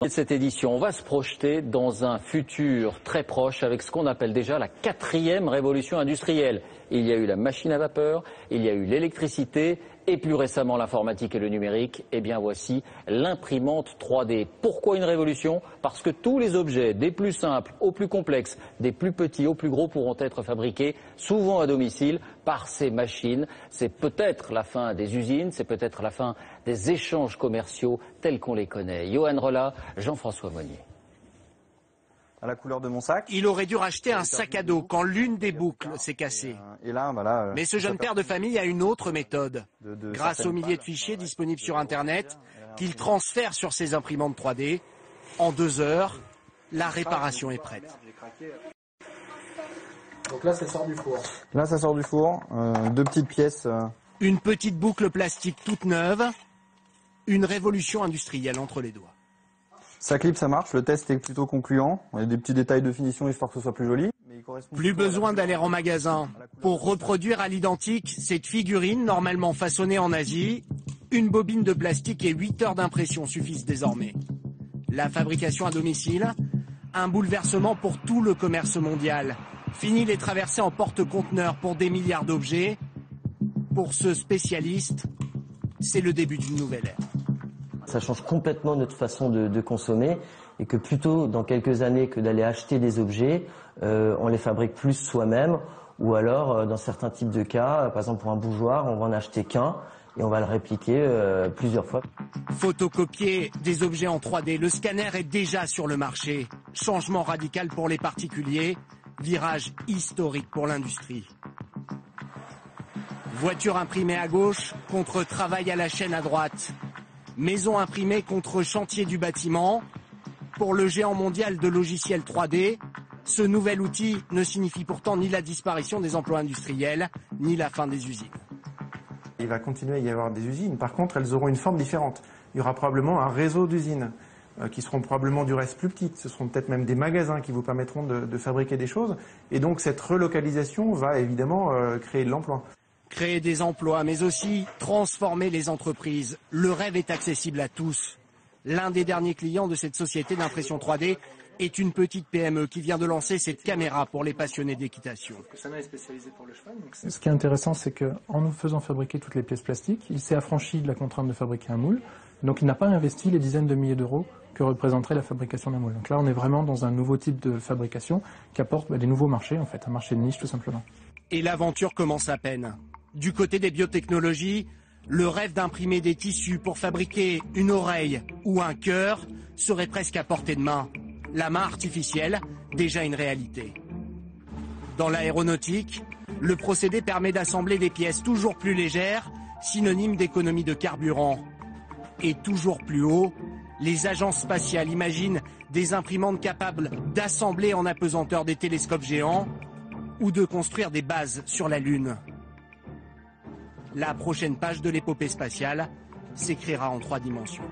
De cette édition, on va se projeter dans un futur très proche avec ce qu'on appelle déjà la 4e révolution industrielle. Il y a eu la machine à vapeur, il y a eu l'électricité et plus récemment l'informatique et le numérique. Et bien voici l'imprimante 3D. Pourquoi une révolution? Parce que tous les objets, des plus simples aux plus complexes, des plus petits aux plus gros, pourront être fabriqués souvent à domicile par ces machines. C'est peut-être la fin des usines, c'est peut-être la fin des échanges commerciaux tels qu'on les connaît. Johan Rolla, Jean-François Monnier. À la couleur de mon sac. Il aurait dû racheter un sac à dos quand l'une des boucles s'est cassée. Mais ce jeune père de famille a une autre méthode. Grâce aux milliers de fichiers disponibles sur Internet, qu'il transfère sur ses imprimantes 3D, en 2 heures, la réparation est prête. Donc là, ça sort du four. Là, ça sort du four. 2 petites pièces. Une petite boucle plastique toute neuve, une révolution industrielle entre les doigts. Ça clip, ça marche. Le test est plutôt concluant. Il y a des petits détails de finition histoire que ce soit plus joli. Plus besoin d'aller en magasin. Pour reproduire à l'identique cette figurine normalement façonnée en Asie, une bobine de plastique et 8 heures d'impression suffisent désormais. La fabrication à domicile, un bouleversement pour tout le commerce mondial. Fini les traversées en porte-conteneurs pour des milliards d'objets. Pour ce spécialiste, c'est le début d'une nouvelle ère. Ça change complètement notre façon de consommer et que plutôt dans quelques années que d'aller acheter des objets, on les fabrique plus soi-même ou alors dans certains types de cas, par exemple pour un bougeoir, on va en acheter qu'un et on va le répliquer plusieurs fois. Photocopier des objets en 3D, le scanner est déjà sur le marché. Changement radical pour les particuliers, virage historique pour l'industrie. Voiture imprimée à gauche contre travail à la chaîne à droite. Maison imprimée contre chantier du bâtiment. Pour le géant mondial de logiciels 3D, ce nouvel outil ne signifie pourtant ni la disparition des emplois industriels, ni la fin des usines. Il va continuer à y avoir des usines. Par contre, elles auront une forme différente. Il y aura probablement un réseau d'usines qui seront probablement du reste plus petites. Ce seront peut-être même des magasins qui vous permettront de fabriquer des choses. Et donc cette relocalisation va évidemment créer de l'emploi. Créer des emplois, mais aussi transformer les entreprises. Le rêve est accessible à tous. L'un des derniers clients de cette société d'impression 3D est une petite PME qui vient de lancer cette caméra pour les passionnés d'équitation. Ce qui est intéressant, c'est qu'en nous faisant fabriquer toutes les pièces plastiques, il s'est affranchi de la contrainte de fabriquer un moule. Donc il n'a pas investi les dizaines de milliers d'euros que représenterait la fabrication d'un moule. Donc là, on est vraiment dans un nouveau type de fabrication qui apporte des nouveaux marchés, en fait, un marché de niche tout simplement. Et l'aventure commence à peine. Du côté des biotechnologies, le rêve d'imprimer des tissus pour fabriquer une oreille ou un cœur serait presque à portée de main. La main artificielle, déjà une réalité. Dans l'aéronautique, le procédé permet d'assembler des pièces toujours plus légères, synonyme d'économie de carburant. Et toujours plus haut, les agences spatiales imaginent des imprimantes capables d'assembler en apesanteur des télescopes géants ou de construire des bases sur la Lune. La prochaine page de l'épopée spatiale s'écrira en 3 dimensions.